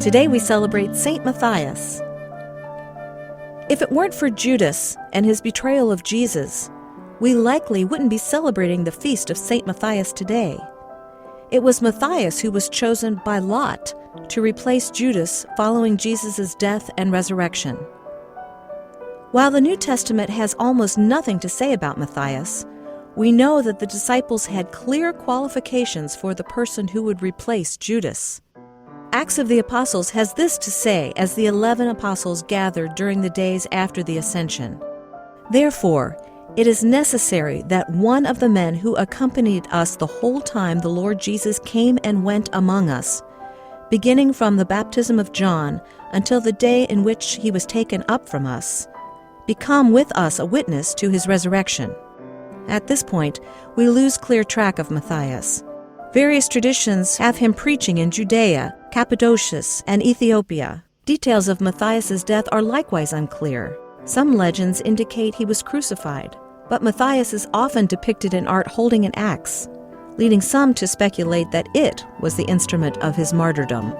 Today we celebrate Saint Matthias. If it weren't for Judas and his betrayal of Jesus, we likely wouldn't be celebrating the feast of Saint Matthias today. It was Matthias who was chosen by lot to replace Judas following Jesus' death and resurrection. While the New Testament has almost nothing to say about Matthias, we know that the disciples had clear qualifications for the person who would replace Judas. Acts of the Apostles has this to say as the 11 apostles gathered during the days after the Ascension. Therefore, it is necessary that one of the men who accompanied us the whole time the Lord Jesus came and went among us, beginning from the baptism of John until the day in which he was taken up from us, become with us a witness to his resurrection. At this point, we lose clear track of Matthias. Various traditions have him preaching in Judea, Cappadocia, and Ethiopia. Details of Matthias' death are likewise unclear. Some legends indicate he was crucified, but Matthias is often depicted in art holding an axe, leading some to speculate that it was the instrument of his martyrdom.